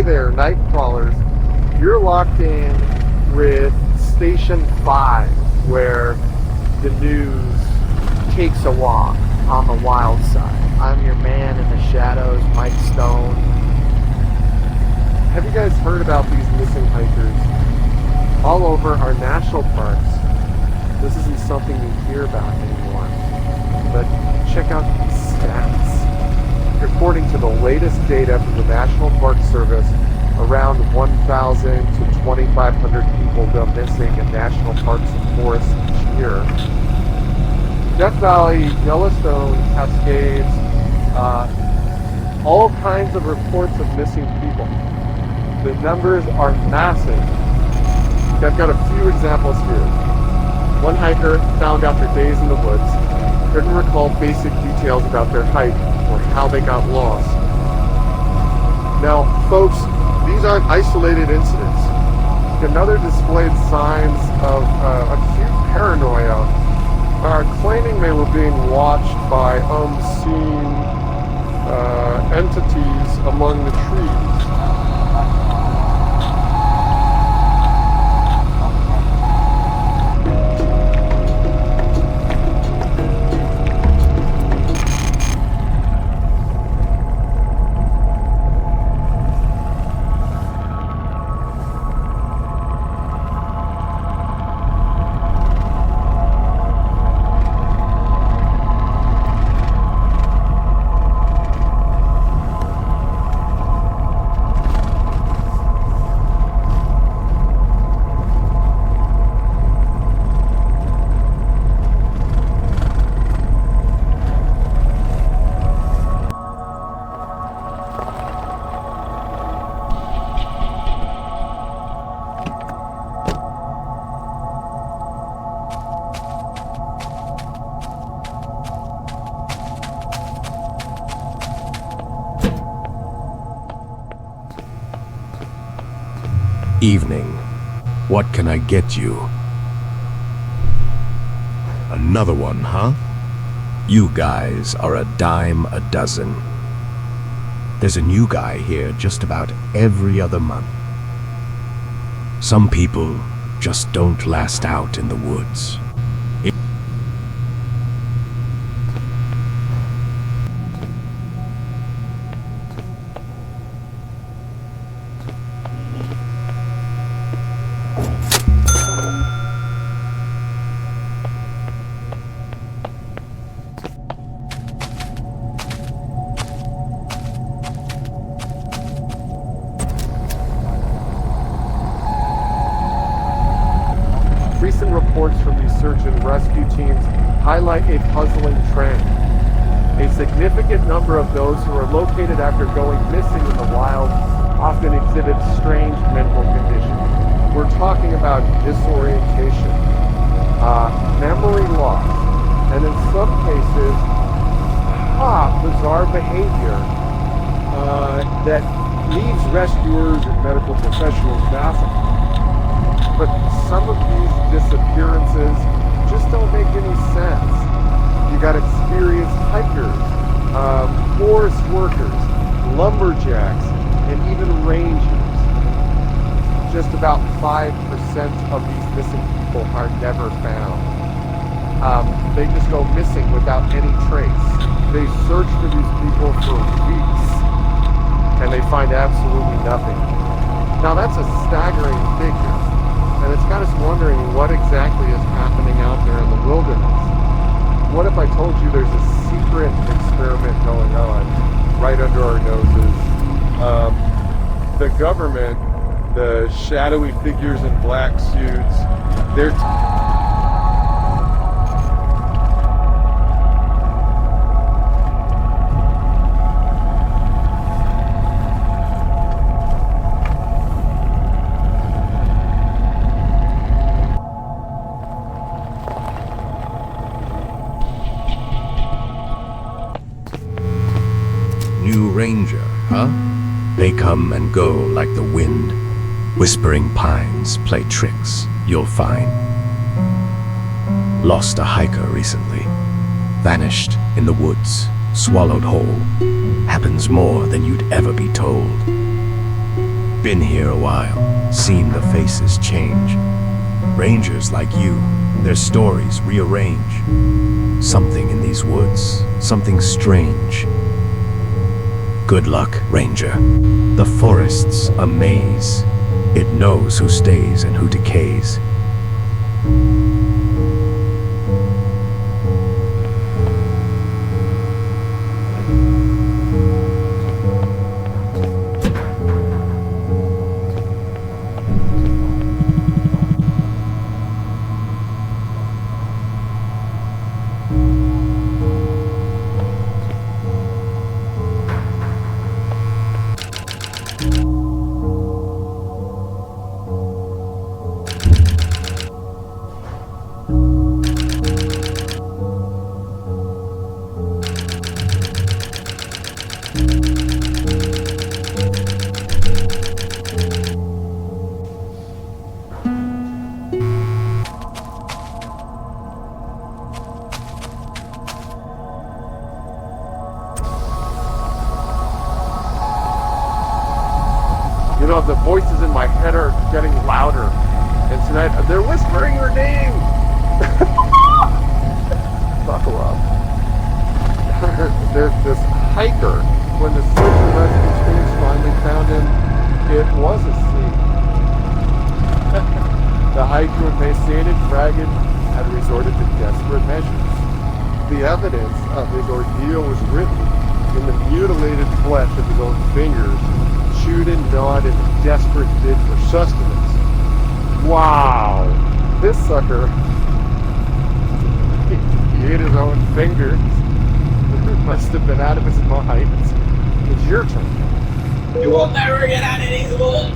there, night crawlers. You're locked in with Station 5, where the news takes a walk on the wild side. I'm your man in the shadows, Mike Stone. Have you guys heard about these missing hikers all over our national parks? This isn't something you hear about anymore, but check out these stats. According to the latest data from the National Park Service, around 1,000 to 2,500 people go missing in national parks and forests each year. Death Valley, Yellowstone, Cascades, all kinds of reports of missing people. The numbers are massive. I've got a few examples here. One hiker found after days in the woods couldn't recall basic details about their hike or how they got lost. Now, folks, these aren't isolated incidents. Another displayed signs of acute paranoia are claiming they were being watched by unseen entities among the trees. Evening. What can I get you? Another one, huh? You guys are a dime a dozen. There's a new guy here just about every other month. Some people just don't last out in the woods. Recent reports from these search and rescue teams highlight a puzzling trend. A significant number of those who are located after going missing in the wild often exhibit strange mental conditions. We're talking about disorientation, memory loss, and in some cases, bizarre behavior that leaves rescuers and medical professionals baffled. But some of these disappearances just don't make any sense. You got experienced hikers, forest workers, lumberjacks, and even rangers. Just about 5% of these missing people are never found. They just go missing without any trace. They search for these people for weeks, and they find absolutely nothing. Now that's a staggering figure. And it's got us wondering what exactly is happening out there in the wilderness. What if I told you there's a secret experiment going on right under our noses? The government, the shadowy figures in black suits, they're New ranger, huh? They come and go like the wind. Whispering pines play tricks, you'll find. Lost a hiker recently. Vanished in the woods, swallowed whole. Happens more than you'd ever be told. Been here a while, seen the faces change. Rangers like you, their stories rearrange. Something in these woods, something strange. Good luck, Ranger. The forest's a maze. It knows who stays and who decays. You know, the voices in my head are getting louder. And tonight, they're whispering your name! Buckle up. There's this hiker. When the search and rescue teams finally found him, it was a scene. The hiker, emaciated, ragged, had resorted to desperate measures. The evidence of his ordeal was written in the mutilated flesh of his own fingers, chewed and gnawed in a desperate bid for sustenance. Wow! This sucker, he ate his own fingers. Must have been out of his mind. It's your turn. You will never get out of these woods!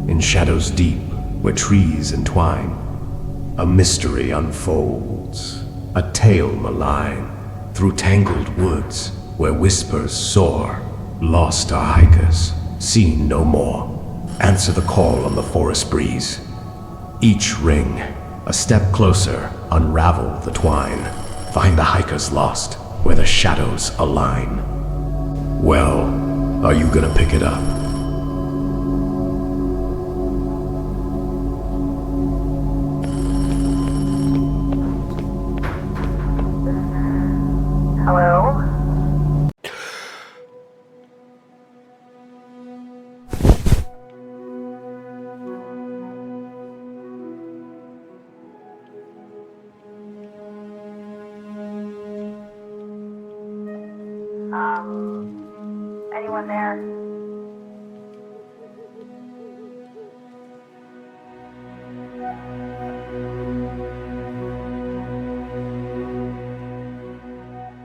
In shadows deep, where trees entwine, a mystery unfolds, a tale malign. Through tangled woods, where whispers soar, lost are hikers, seen no more. Answer the call on the forest breeze. Each ring, a step closer, unravel the twine. Find the hikers lost, where the shadows align. Well, are you gonna pick it up? Hello? Anyone there?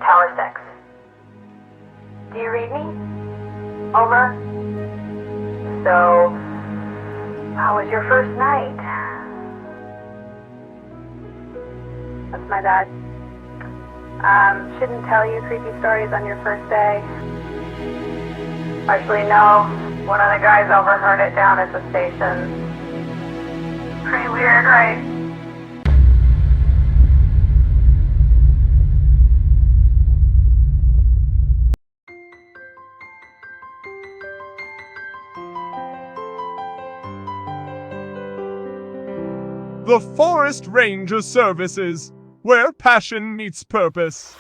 Tower 6. Do you read me? Over. So, how was your first night? That's my bad. Shouldn't tell you creepy stories on your first day. Actually, no. One of the guys overheard it down at the station. Pretty weird, right? The Forest Ranger Services, where passion meets purpose.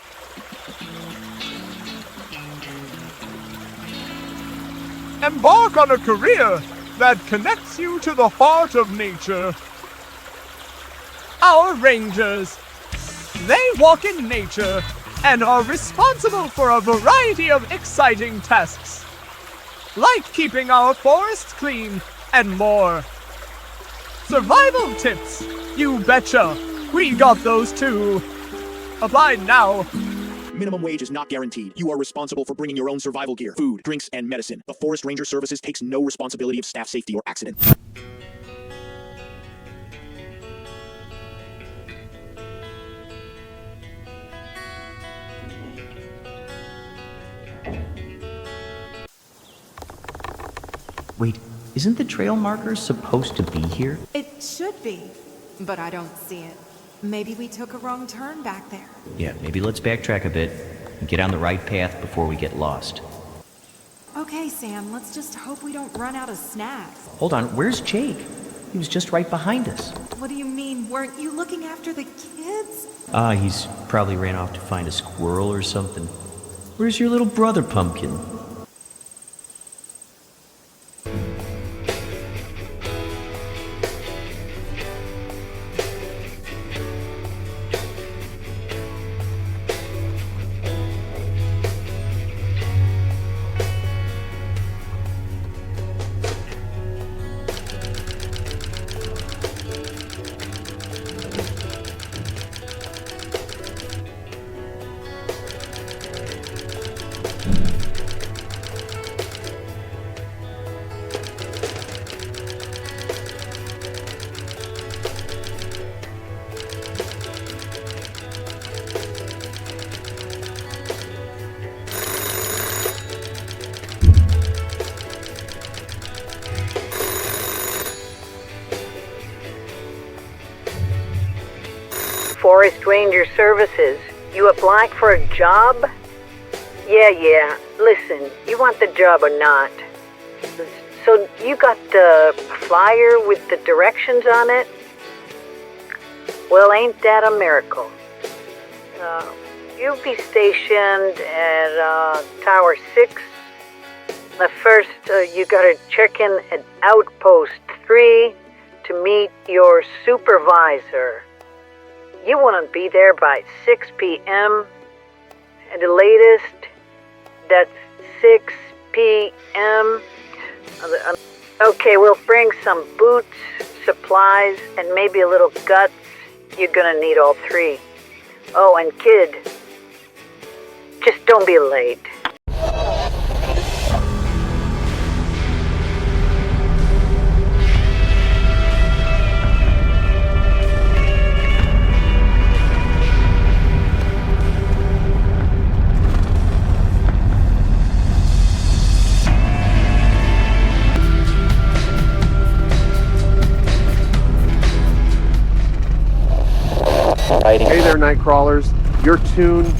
Embark on a career that connects you to the heart of nature. Our Rangers, they walk in nature and are responsible for a variety of exciting tasks, like keeping our forests clean and more. Survival tips, you betcha. We got those too. Apply now. Minimum wage is not guaranteed. You are responsible for bringing your own survival gear, food, drinks, and medicine. The Forest Ranger Services takes no responsibility of staff safety or accident. Wait, isn't the trail marker supposed to be here? It should be, but I don't see it. Maybe we took a wrong turn back there. Yeah, maybe let's backtrack a bit and get on the right path before we get lost. Okay, Sam, let's just hope we don't run out of snacks. Hold on, where's Jake? He was just right behind us. What do you mean? Weren't you looking after the kids? He's probably ran off to find a squirrel or something. Where's your little brother, Pumpkin? Forest Ranger Services. You applied for a job? Yeah. Listen, you want the job or not? So you got the flyer with the directions on it? Well, ain't that a miracle? You'll be stationed at Tower 6. First, you gotta check in at Outpost 3 to meet your supervisor. You want to be there by 6 p.m. At the latest, that's 6 p.m. Okay, we'll bring some boots, supplies, and maybe a little guts. You're gonna need all three. Oh, and kid, just don't be late. Hey there, night crawlers. You're tuned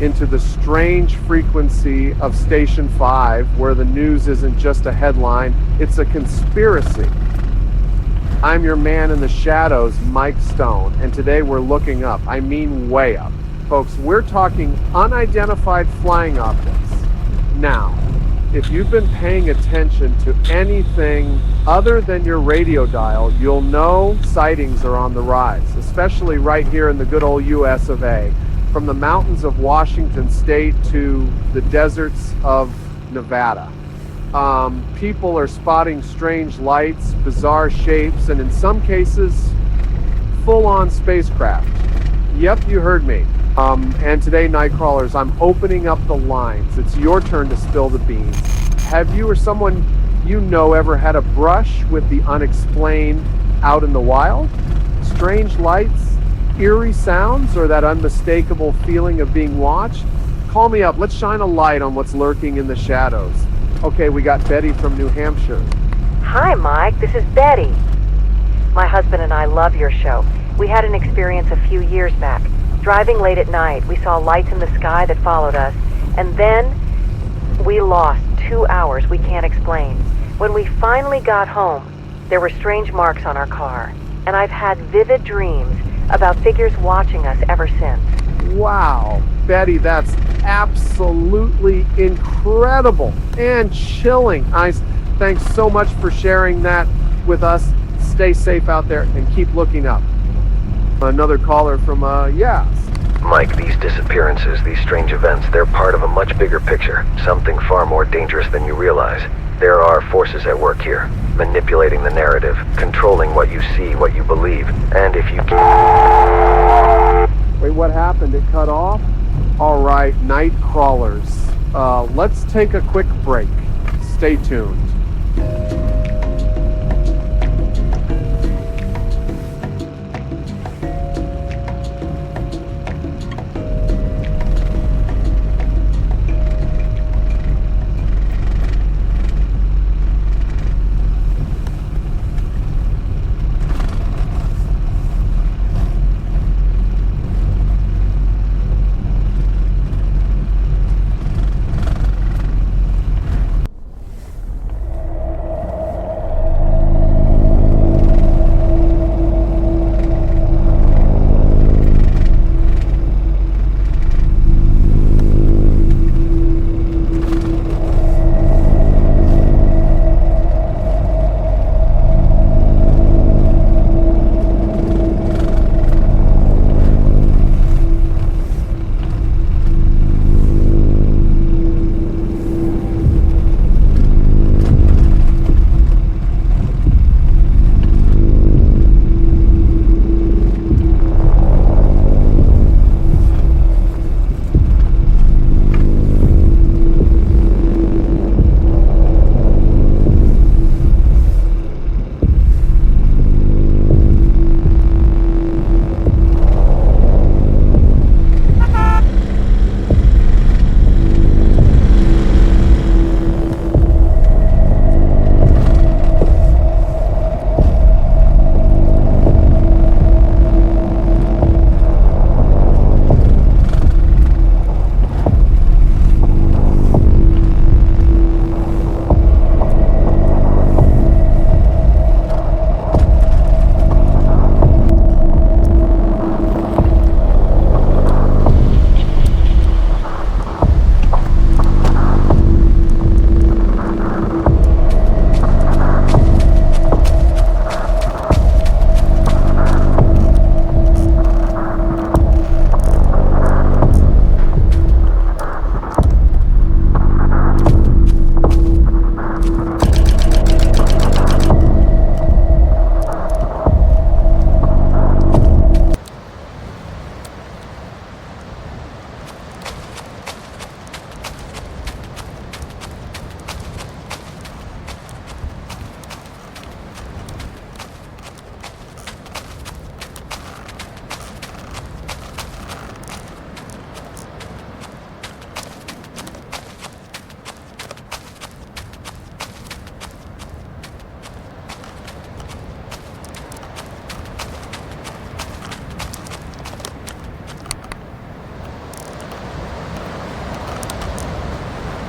into the strange frequency of Station 5, where the news isn't just a headline, it's a conspiracy. I'm your man in the shadows, Mike Stone, and today we're looking up. I mean way up. Folks, we're talking unidentified flying objects. Now, if you've been paying attention to anything other than your radio dial, you'll know sightings are on the rise, especially right here in the good old US of A. From the mountains of Washington State to the deserts of Nevada. People are spotting strange lights, bizarre shapes, and in some cases, full-on spacecraft. Yep, you heard me. And today, night crawlers, I'm opening up the lines. It's your turn to spill the beans. Have you or someone you know ever had a brush with the unexplained out in the wild? Strange lights, eerie sounds, or that unmistakable feeling of being watched? Call me up. Let's shine a light on what's lurking in the shadows. Okay, we got Betty from New Hampshire. Hi, Mike. This is Betty. My husband and I love your show. We had an experience a few years back. Driving late at night, we saw lights in the sky that followed us, and then we lost 2 hours we can't explain. When we finally got home, there were strange marks on our car, and I've had vivid dreams about figures watching us ever since. Wow, Betty, that's absolutely incredible and chilling. Thanks so much for sharing that with us. Stay safe out there and keep looking up. Another caller from, Yes. Mike, these disappearances, these strange events, they're part of a much bigger picture. Something far more dangerous than you realize. There are forces at work here. manipulating the narrative, controlling what you see, what you believe, and if you Wait, what happened? It cut off? All right, night crawlers. Let's take a quick break. Stay tuned.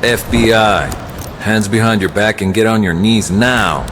FBI, hands behind your back and get on your knees now.